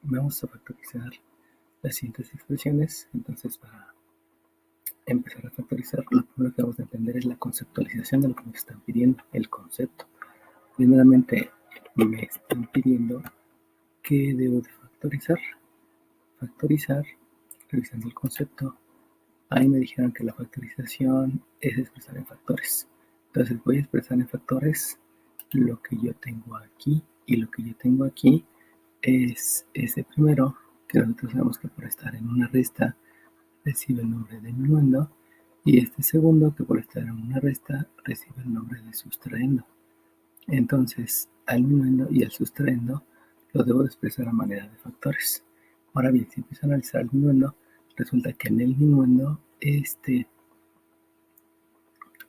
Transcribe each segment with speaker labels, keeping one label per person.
Speaker 1: Vamos a factorizar las siguientes expresiones. Entonces, para empezar a factorizar, lo primero que vamos a entender es la conceptualización de lo que nos están pidiendo, el concepto. Primeramente, me están pidiendo que debo de factorizar. Factorizar, revisando el concepto. Ahí me dijeron que la factorización es expresar en factores. Entonces voy a expresar en factores lo que yo tengo aquí, y lo que yo tengo aquí es ese primero, que nosotros sabemos que por estar en una resta recibe el nombre de minuendo, y este segundo, que por estar en una resta recibe el nombre de sustraendo. Entonces, al minuendo y al sustraendo lo debo de expresar a manera de factores. Ahora bien, si empiezo a analizar el minuendo, resulta que en el minuendo este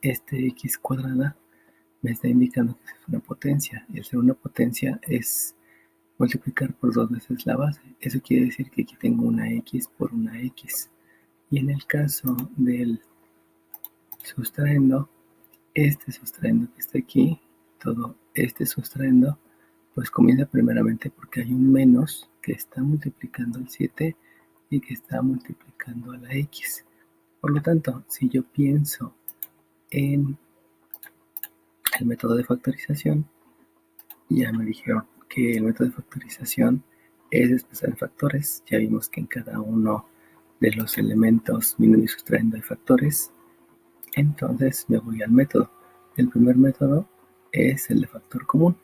Speaker 1: x cuadrada me está indicando que es una potencia, y al ser una potencia es multiplicar por 2 veces la base. Eso quiere decir que aquí tengo una x por una x. Y en el caso del sustraendo, este sustraendo que está aquí, todo este sustraendo, pues comienza primeramente porque hay un menos que está multiplicando el 7 y que está multiplicando a la x. Por lo tanto, si yo pienso en el método de factorización, ya me dijeron que el método de factorización es expresar en factores. Ya vimos que en cada uno de los elementos minuendo y sustrayendo hay factores. Entonces me voy al método. El primer método es el de factor común,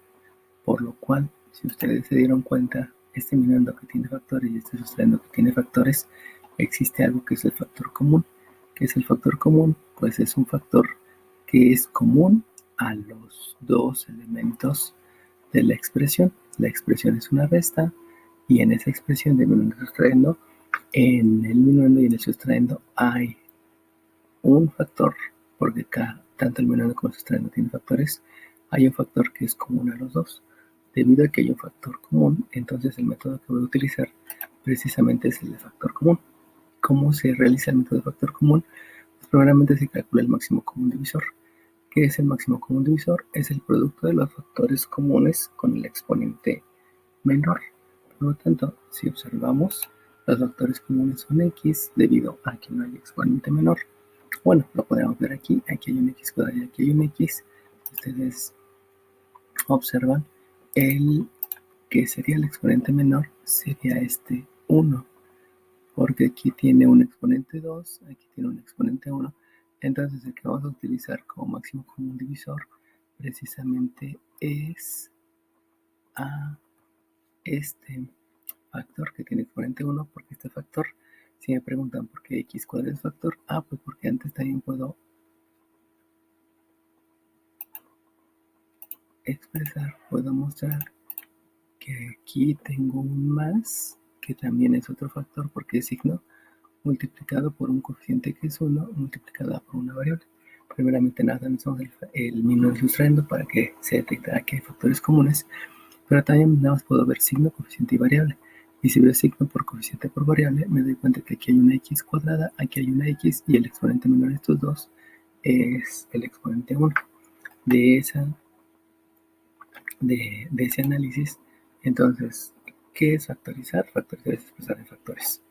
Speaker 1: por lo cual, si ustedes se dieron cuenta, este minuendo que tiene factores y este sustrayendo que tiene factores, existe algo que es el factor común. ¿Qué es el factor común? Pues es un factor que es común a los dos elementos de la expresión. La expresión es una resta, y en esa expresión de minuendo y sustrayendo, en el minuendo y en el sustrayendo hay un factor, porque tanto el minuendo como el sustrayendo tienen factores. Hay un factor que es común a los dos. Debido a que hay un factor común, entonces el método que voy a utilizar precisamente es el de factor común. ¿Cómo se realiza el método de factor común? Pues primeramente se calcula el máximo común divisor. ¿Qué es el máximo común divisor? Es el producto de los factores comunes con el exponente menor. Por lo tanto, si observamos, los factores comunes son x debido a que no hay exponente menor. Bueno, lo podemos ver aquí. Aquí hay un x cuadrado y aquí hay un x. Ustedes observan, el que sería el exponente menor sería este 1, porque aquí tiene un exponente 2, aquí tiene un exponente 1. Entonces el que vamos a utilizar como máximo común divisor precisamente es a este factor que tiene exponente 1, porque este factor, si me preguntan por qué x cuadrado es factor, pues porque antes también puedo expresar, puedo mostrar que aquí tengo un más, que también es otro factor porque es signo multiplicado por un coeficiente que es 1, multiplicada por una variable. Primeramente nada, necesitamos el mínimo sustrayendo para que se detecte que hay factores comunes, pero también nada más puedo ver signo, coeficiente y variable. Y si veo signo por coeficiente por variable, me doy cuenta que aquí hay una x cuadrada, aquí hay una x, y el exponente menor de estos dos es el exponente 1. De ese análisis, entonces, ¿qué es factorizar? Factorizar es expresar en factores.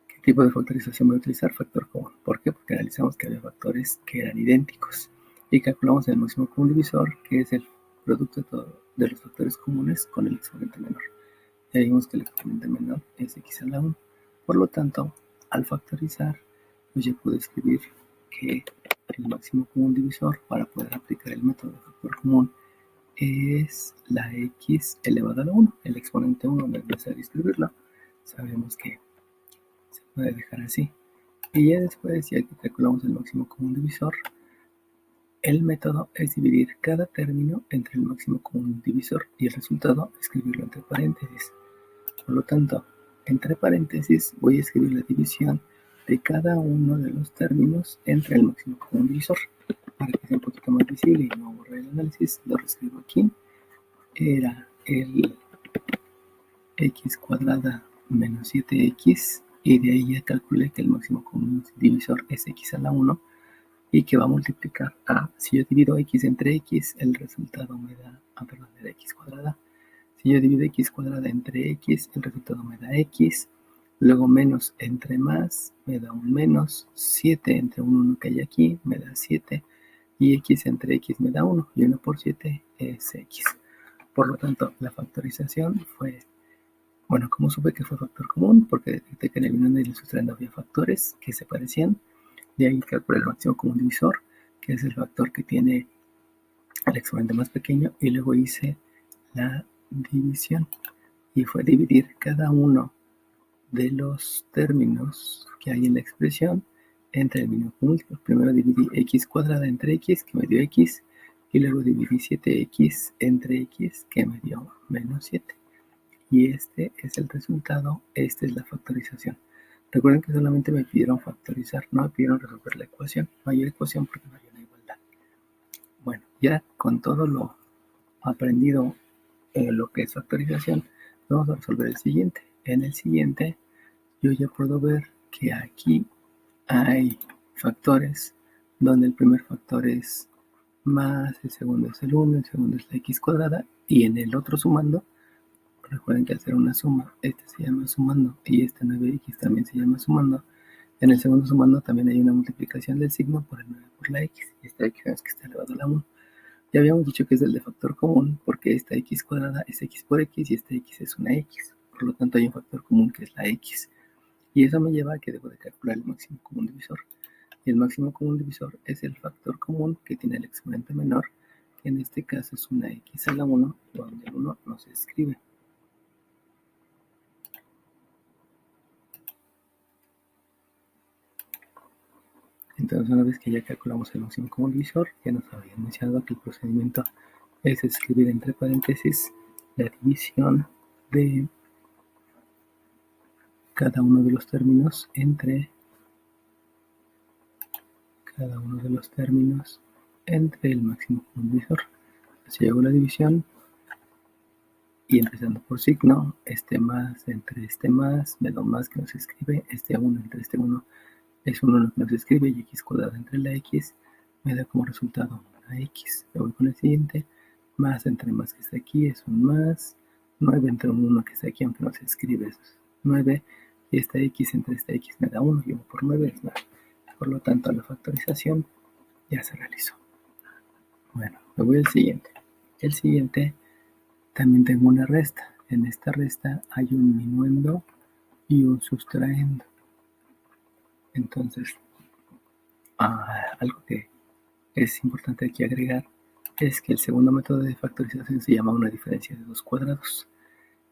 Speaker 1: ¿Qué tipo de factorización voy a utilizar? Factor común. ¿Por qué? Porque analizamos que había factores que eran idénticos y calculamos el máximo común divisor, que es el producto de los factores comunes con el exponente menor. Ya vimos que el exponente menor es x a la 1. Por lo tanto, al factorizar, pues ya puedo escribir que el máximo común divisor para poder aplicar el método de factor común es la x elevado a la 1. El exponente 1 no es necesario escribirlo. Sabemos que se puede dejar así. Y ya después, ya que calculamos el máximo común divisor, el método es dividir cada término entre el máximo común divisor y el resultado escribirlo entre paréntesis. Por lo tanto, entre paréntesis voy a escribir la división de cada uno de los términos entre el máximo común divisor. Para que sea un poquito más visible y no borrar el análisis, lo reescribo aquí. Era el x cuadrada menos 7x, y de ahí ya calculé que el máximo común divisor es x a la 1 y que va a multiplicar si yo divido x entre x, el resultado me da, era x cuadrada. Si yo divido x cuadrada entre x, el resultado me da x. Luego menos entre más me da un menos. 7 entre un 1 que hay aquí me da 7. Y x entre x me da 1. Y 1 por 7 es x. Por lo tanto, la factorización fue... Bueno, ¿cómo supe que fue factor común? Porque detecté que en el binomio y el sustrayendo había factores que se parecían. De ahí calculé el máximo común divisor, que es el factor que tiene el exponente más pequeño. Y luego hice la división. Y fue dividir cada uno de los términos que hay en la expresión entre el mínimo múltiplo. Primero dividí x cuadrada entre x, que me dio x, y luego dividí 7x entre x, que me dio menos 7. Y este es el resultado, esta es la factorización. Recuerden que solamente me pidieron factorizar, no me pidieron resolver la ecuación. No hay ecuación porque no hay una igualdad. Bueno, ya con todo lo aprendido, lo que es factorización, vamos a resolver el siguiente. En el siguiente, yo ya puedo ver que aquí hay factores donde el primer factor es más, el segundo es el 1, el segundo es la x cuadrada, y en el otro sumando, recuerden que al hacer una suma, este se llama sumando y este 9x también se llama sumando. En el segundo sumando también hay una multiplicación del signo por el 9 por la x, y esta x es que está elevado a la 1. Ya habíamos dicho que es el de factor común porque esta x cuadrada es x por x y esta x es una x. Por lo tanto hay un factor común que es la x. Y eso me lleva a que debo de calcular el máximo común divisor. Y el máximo común divisor es el factor común que tiene el exponente menor, que en este caso es una x a la 1, donde el 1 no se escribe. Entonces, una vez que ya calculamos el máximo común divisor, ya nos habían mencionado que el procedimiento es escribir entre paréntesis la división de cada uno de los términos entre el máximo común divisor. Así hago la división y empezando por signo, este más entre este más, menos más que no se escribe, este 1 entre este 1 es un 1 que no se escribe y x cuadrada entre la x me da como resultado una x. Me voy con el siguiente, más entre más que está aquí es un más, 9 entre un 1 que está aquí aunque no se escribe es 9 y esta x entre esta x me da 1 y 1 por 9 es 9. Por lo tanto la factorización ya se realizó. Bueno, me voy al siguiente. El siguiente también tengo una resta. En esta resta hay un minuendo y un sustraendo. Entonces, algo que es importante aquí agregar es que el segundo método de factorización se llama una diferencia de dos cuadrados.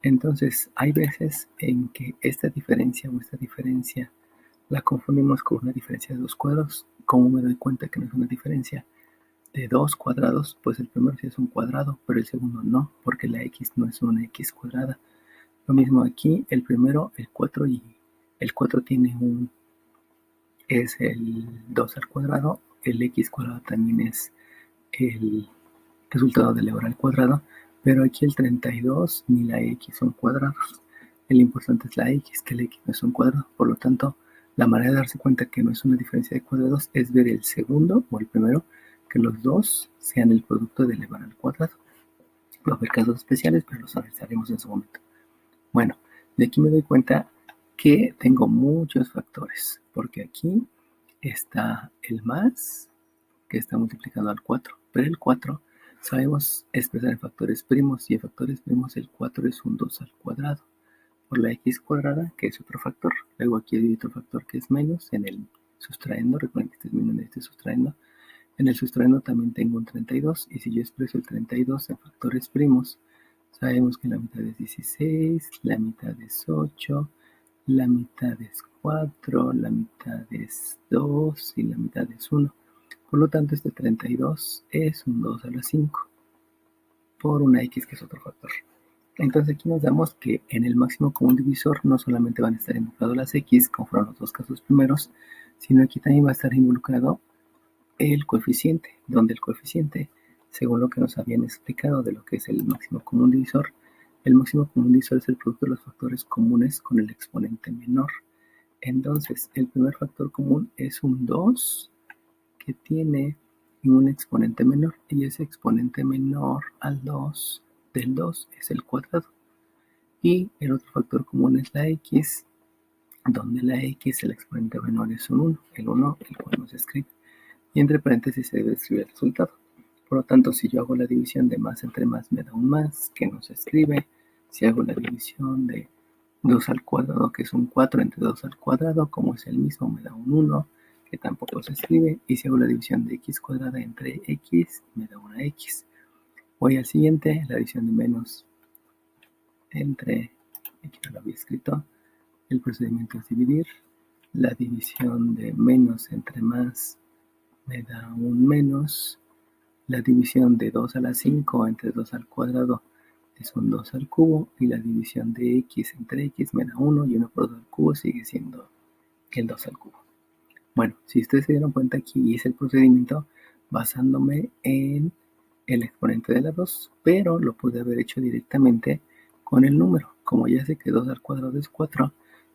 Speaker 1: Entonces, hay veces en que esta diferencia la confundimos con una diferencia de dos cuadrados. ¿Cómo me doy cuenta que no es una diferencia de dos cuadrados? Pues el primero sí es un cuadrado, pero el segundo no, porque la x no es una x cuadrada. Lo mismo aquí, el primero, el 4, y el 4 tiene es el 2 al cuadrado, el x cuadrado también es el resultado de elevar al cuadrado, pero aquí el 32 ni la x son cuadrados. El importante es la x, que la x no es un cuadrado. Por lo tanto, la manera de darse cuenta que no es una diferencia de cuadrados es ver el segundo o el primero, que los dos sean el producto de elevar al cuadrado. Va a haber casos especiales, pero los analizaremos en su momento. Bueno, de aquí me doy cuenta que tengo muchos factores, porque aquí está el más, que está multiplicando al 4, pero el 4 sabemos expresar en factores primos, y en factores primos el 4 es un 2 al cuadrado, por la x cuadrada, que es otro factor. Luego aquí hay otro factor que es menos en el sustraendo, recuerden que este es menos en este sustraendo. En el sustraendo también tengo un 32, y si yo expreso el 32 en factores primos, sabemos que la mitad es 16, la mitad es 8, la mitad es 4, la mitad es 2 y la mitad es 1. Por lo tanto, este 32 es un 2 a la 5 por una x que es otro factor. Entonces aquí nos damos que en el máximo común divisor no solamente van a estar involucrados las x, como fueron los dos casos primeros, sino aquí también va a estar involucrado el coeficiente, donde el coeficiente, según lo que nos habían explicado de lo que es el máximo común divisor, el máximo común divisor es el producto de los factores comunes con el exponente menor. Entonces, el primer factor común es un 2 que tiene un exponente menor, y ese exponente menor al 2 del 2 es el cuadrado. Y el otro factor común es la x, donde la x, el exponente menor, es un 1, el 1, el cual no se escribe. Y entre paréntesis se debe escribir el resultado. Por lo tanto, si yo hago la división de más entre más, me da un más, que no se escribe. Si hago la división de 2 al cuadrado, que es un 4, entre 2 al cuadrado, como es el mismo, me da un 1, que tampoco se escribe. Y si hago la división de x cuadrada entre x, me da una x. Voy al siguiente, la división de menos entre, aquí no lo había escrito, el procedimiento es dividir. La división de menos entre más me da un menos. La división de 2 a la 5 entre 2 al cuadrado es un 2 al cubo. Y la división de x entre x me da 1 y 1 por 2 al cubo sigue siendo el 2 al cubo. Bueno, si ustedes se dieron cuenta, aquí hice el procedimiento basándome en el exponente de la 2, pero lo pude haber hecho directamente con el número. Como ya sé que 2 al cuadrado es 4,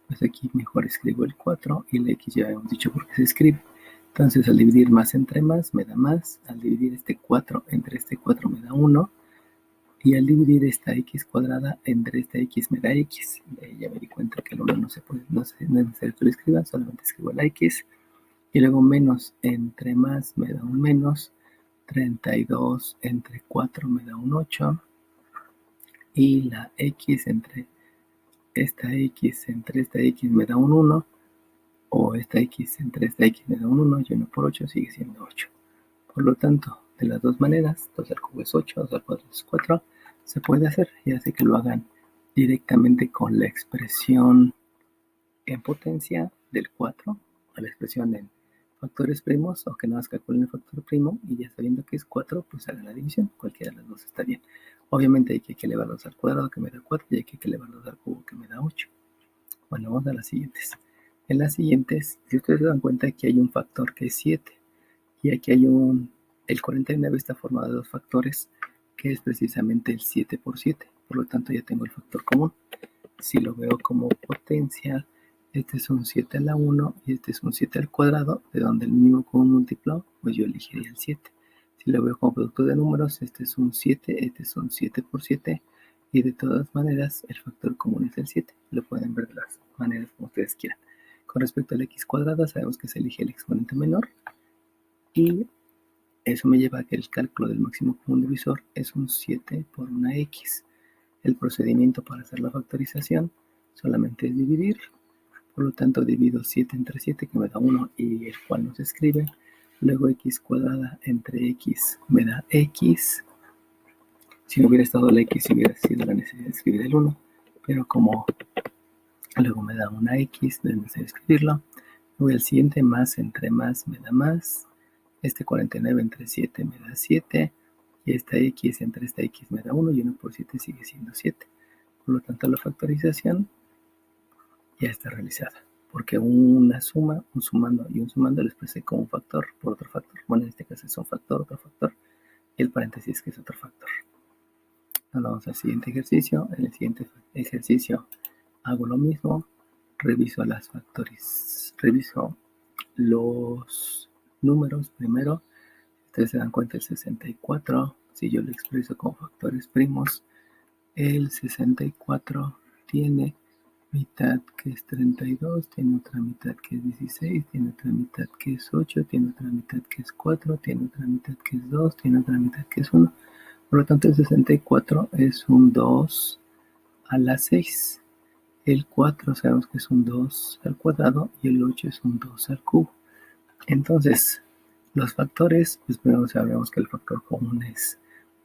Speaker 1: pues aquí mejor escribo el 4 y la x ya hemos dicho por qué se escribe. Entonces al dividir más entre más me da más, al dividir este 4 entre este 4 me da 1, y al dividir esta x cuadrada entre esta x me da x. Ya me di cuenta que el 1 no se puede, no es necesario que lo escriba, solamente escribo la x. Y luego menos entre más me da un menos, 32 entre 4 me da un 8, y la x entre esta x me da un 1, o esta x entre esta x me da un 1, y 1 por 8 sigue siendo 8. Por lo tanto, de las dos maneras, 2 al cubo es 8, 2 al cuadrado es 4, se puede hacer, y hace que lo hagan directamente con la expresión en potencia del 4, a la expresión en factores primos, o que nada más calculen el factor primo, y ya sabiendo que es 4, pues hagan la división, cualquiera de las dos está bien. Obviamente hay que elevarlos al cuadrado, que me da 4, y hay que elevarlos al cubo, que me da 8. Bueno, vamos a las siguientes. En las siguientes, si ustedes se dan cuenta, aquí hay un factor que es 7, y aquí hay el 49 está formado de dos factores, que es precisamente el 7 por 7, por lo tanto ya tengo el factor común. Si lo veo como potencia, este es un 7 a la 1 y este es un 7 al cuadrado, de donde el mínimo común múltiplo, pues yo elegiría el 7. Si lo veo como producto de números, este es un 7, este es un 7 por 7, y de todas maneras el factor común es el 7. Lo pueden ver de las maneras como ustedes quieran. Con respecto a la x cuadrada, sabemos que se elige el exponente menor, y eso me lleva a que el cálculo del máximo común divisor es un 7 por una x. El procedimiento para hacer la factorización solamente es dividir. Por lo tanto, divido 7 entre 7, que me da 1, y el cual no se escribe. Luego x cuadrada entre x me da x. Si no hubiera estado la x, hubiera sido la necesidad de escribir el 1. Pero como luego me da una x, no es necesario escribirlo. Voy al siguiente, más entre más me da más. Este 49 entre 7 me da 7. Y esta x entre esta x me da 1, y 1 por 7 sigue siendo 7. Por lo tanto, la factorización ya está realizada, porque una suma, un sumando y un sumando lo expresé como un factor por otro factor. Bueno, en este caso es un factor, otro factor, y el paréntesis que es otro factor. Ahora vamos al siguiente ejercicio. En el siguiente ejercicio hago lo mismo, reviso los números primero. Ustedes se dan cuenta, el 64, si yo lo expreso como factores primos, el 64 tiene mitad que es 32, tiene otra mitad que es 16, tiene otra mitad que es 8, tiene otra mitad que es 4, tiene otra mitad que es 2, tiene otra mitad que es 1. Por lo tanto, el 64 es un 2 a la 6. El 4 sabemos que es un 2 al cuadrado, y el 8 es un 2 al cubo. Entonces, los factores, pues primero sabemos que el factor común es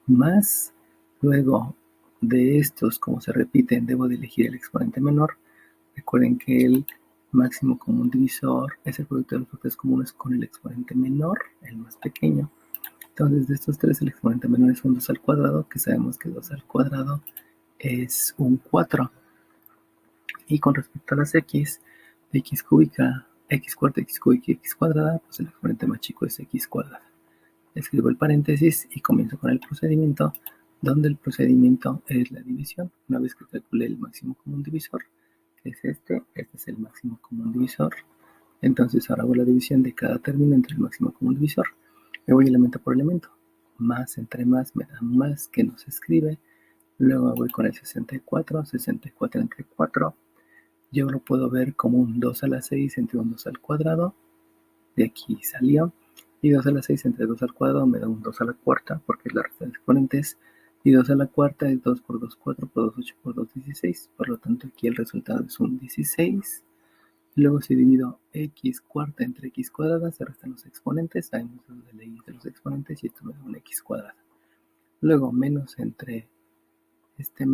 Speaker 1: más. Luego de estos, como se repiten, debo de elegir el exponente menor. Recuerden que el máximo común divisor es el producto de los factores comunes con el exponente menor, el más pequeño. Entonces, de estos tres, el exponente menor es un 2 al cuadrado, que sabemos que 2 al cuadrado es un 4. Y con respecto a las x, de x cúbica, x cuarta, x cúbica y x cuadrada, pues el exponente más chico es x cuadrada. Escribo el paréntesis y comienzo con el procedimiento, donde el procedimiento es la división. Una vez que calculé el máximo común divisor, que es este es el máximo común divisor. Entonces ahora hago la división de cada término entre el máximo común divisor. Me voy elemento por elemento. Más entre más me da más, que no se escribe. Luego voy con el 64 entre 4. Yo lo puedo ver como un 2 a la 6 entre un 2 al cuadrado. De aquí salió. Y 2 a la 6 entre 2 al cuadrado me da un 2 a la cuarta, porque es la resta de exponentes. Y 2 a la cuarta es 2 por 2, 4 por 2, 8 por 2, 16. Por lo tanto, aquí el resultado es un 16. Luego si divido x cuarta entre x cuadrada, se restan los exponentes. Sabemos de ley de los exponentes y esto me da un x cuadrada. Luego menos entre este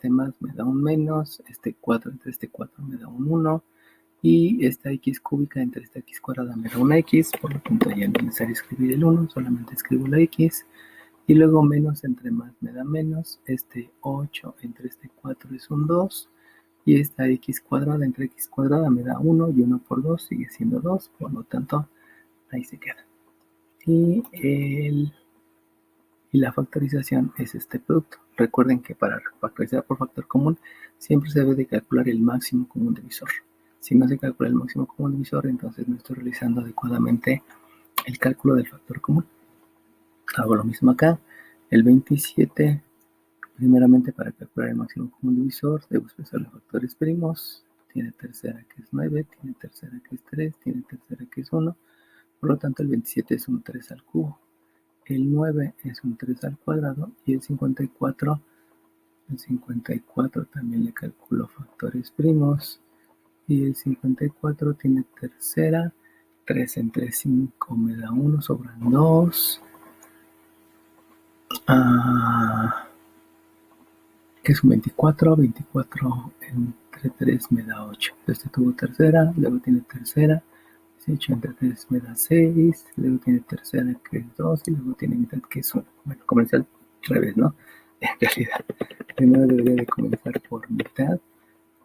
Speaker 1: más me da un menos. Este 4 entre este 4 me da un 1. Y esta x cúbica entre esta x cuadrada me da una x. Por lo tanto ya no es necesario escribir el 1, solamente escribo la x. Y luego menos entre más me da menos. Este 8 entre este 4 es un 2. Y esta x cuadrada entre x cuadrada me da 1 y 1 por 2 sigue siendo 2, por lo tanto ahí se queda. Y la factorización es este producto. Recuerden que para factorizar por factor común siempre se debe de calcular el máximo común divisor. Si no se calcula el máximo común divisor, entonces no estoy realizando adecuadamente el cálculo del factor común. Hago lo mismo acá. El 27, primeramente para calcular el máximo común divisor, debo expresar los factores primos. Tiene tercera que es 9, tiene tercera que es 3, tiene tercera que es 1. Por lo tanto, el 27 es un 3 al cubo. El 9 es un 3 al cuadrado y el 54 también le calculo factores primos. Y el 54 tiene tercera. 3 entre 5 me da 1, sobran 2. Que es un 24. 24 entre 3 me da 8. Este tuvo tercera, luego tiene tercera. 18 entre 3 me da 6. Luego tiene tercera que es 2 y luego tiene mitad que es 1. Bueno, comenzar al revés, ¿no? En realidad, primero debería de comenzar por mitad.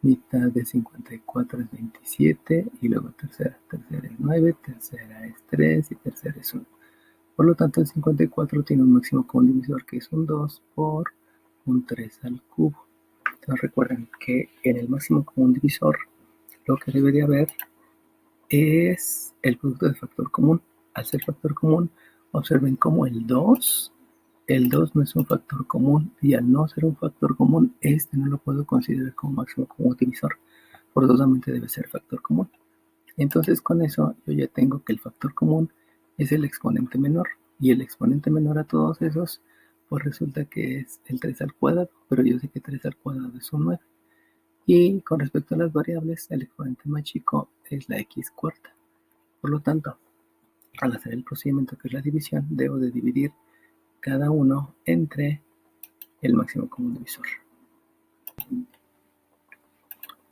Speaker 1: Mitad de 54 es 27 y luego tercera. Tercera es 9, tercera es 3 y tercera es 1. Por lo tanto, el 54 tiene un máximo común divisor que es un 2 por un 3 al cubo. Entonces recuerden que en el máximo común divisor lo que debe de haber es el producto de factor común. Al ser factor común, observen cómo el 2 no es un factor común y al no ser un factor común, este no lo puedo considerar como máximo común divisor. Forzosamente debe ser factor común. Entonces con eso yo ya tengo que el factor común es el exponente menor y el exponente menor a todos esos pues resulta que es el 3 al cuadrado, pero yo sé que 3 al cuadrado es un 9. Y con respecto a las variables, el exponente más chico es la x cuarta. Por lo tanto, al hacer el procedimiento que es la división, debo de dividir cada uno entre el máximo común divisor.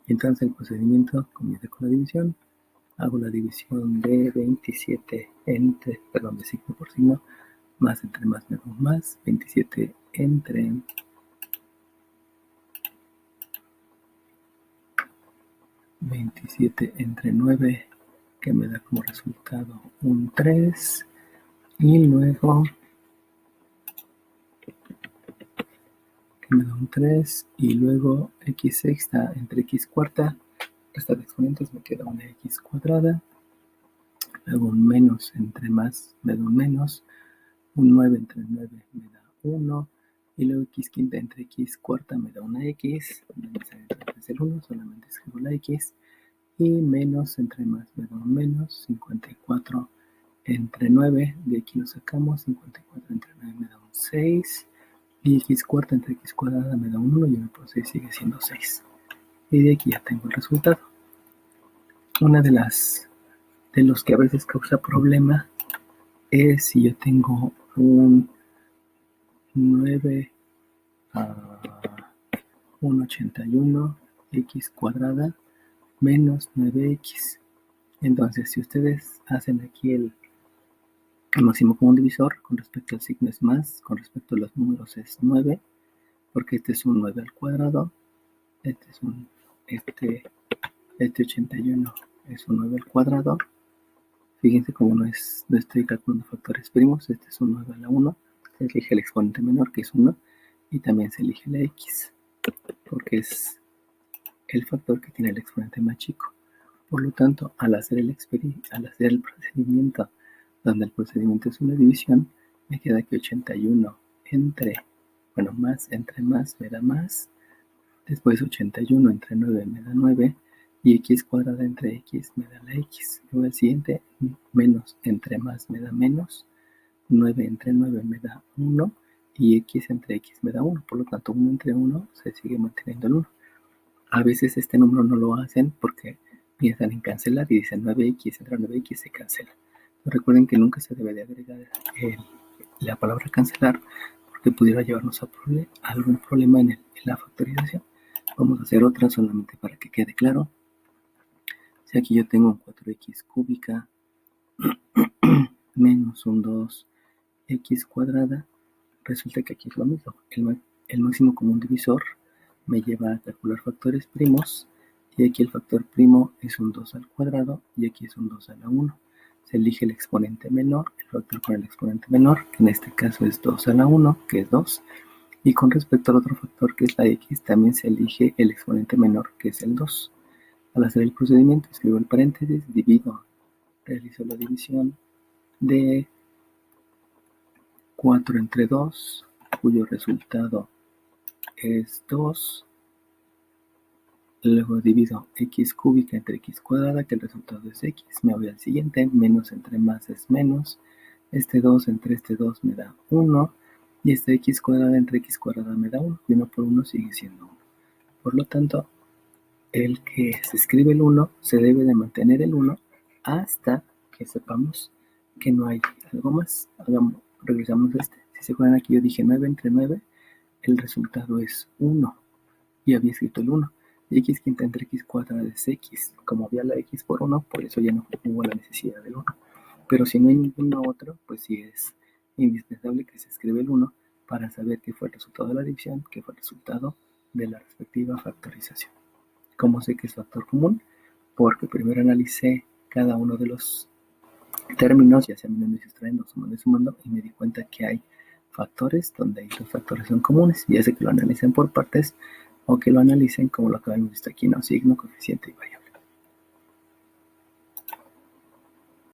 Speaker 1: Entonces el procedimiento comienza con la división. Hago la división de 27 entre, perdón, de signo por signo, más entre más menos más, 27 entre 9, que me da como resultado un 3, y luego que me da un 3, y luego x sexta entre x cuarta, resta de exponentes me queda una x cuadrada, luego un menos entre más me da un menos, un 9 entre 9 me da 1, y luego x quinta entre x cuarta me da una x, no es el 1, solamente escribo la x, y menos entre más me da un menos, 54 entre 9, de aquí lo sacamos, 54 entre 9 me da un 6, y x cuarta entre x cuadrada me da un 1, y 1 por 6 sigue siendo 6. Y de aquí ya tengo el resultado. Una de los que a veces causa problema es si yo tengo un 9 a 1,81 x cuadrada menos 9x. Entonces, si ustedes hacen aquí el máximo común divisor con respecto al signo es más, con respecto a los números es 9, porque este es un 9 al cuadrado, este 81 es un 9 al cuadrado. Fíjense cómo no estoy calculando factores primos, este es un 9 a la 1, se elige el exponente menor que es 1 y también se elige la x, porque es el factor que tiene el exponente más chico. Por lo tanto, al hacer el procedimiento, donde el procedimiento es una división, me queda que 81 entre bueno, más entre más me da más, después 81 entre 9 me da 9, y x cuadrada entre x me da la x. Luego el siguiente, menos entre más me da menos, 9 entre 9 me da 1, y x entre x me da 1, por lo tanto 1 entre 1 se sigue manteniendo el 1. A veces este número no lo hacen porque piensan en cancelar y dicen 9x entre 9x se cancela. Pero recuerden que nunca se debe de agregar la palabra cancelar porque pudiera llevarnos a algún problema en la factorización. Vamos a hacer otra solamente para que quede claro. Si aquí yo tengo un 4x cúbica menos un 2x cuadrada, resulta que aquí es lo mismo. El máximo común divisor me lleva a calcular factores primos, y aquí el factor primo es un 2 al cuadrado y aquí es un 2 a la 1. Se elige el exponente menor, el factor con el exponente menor, que en este caso es 2 a la 1, que es 2. Y con respecto al otro factor, que es la x, también se elige el exponente menor, que es el 2. Al hacer el procedimiento, escribo el paréntesis, divido, realizo la división de 4 entre 2, cuyo resultado es 2. Luego divido x cúbica entre x cuadrada, que el resultado es x. Me voy al siguiente, menos entre más es menos. Este 2 entre este 2 me da 1. Y este x cuadrada entre x cuadrada me da 1. Y 1 por 1 sigue siendo 1. Por lo tanto, el que se escribe el 1 se debe de mantener el 1 hasta que sepamos que no hay algo más. Regresamos a este. Si se acuerdan, aquí yo dije 9 entre 9, el resultado es 1. Y había escrito el 1. Y x quinta entre x cuadrada es x. Como había la x por 1, por eso ya no hubo la necesidad del 1. Pero si no hay ninguno otro, pues sí es indispensable que se escriba el 1 para saber qué fue el resultado de la división, qué fue el resultado de la respectiva factorización. ¿Cómo sé que es factor común? Porque primero analicé cada uno de los términos, ya sea minando y sustrayendo, sumando y sumando, y me di cuenta que hay factores donde ahí los factores son comunes, ya sea que lo analicen por partes o que lo analicen como lo que habíamos visto aquí, ¿no? Signo, coeficiente y variable.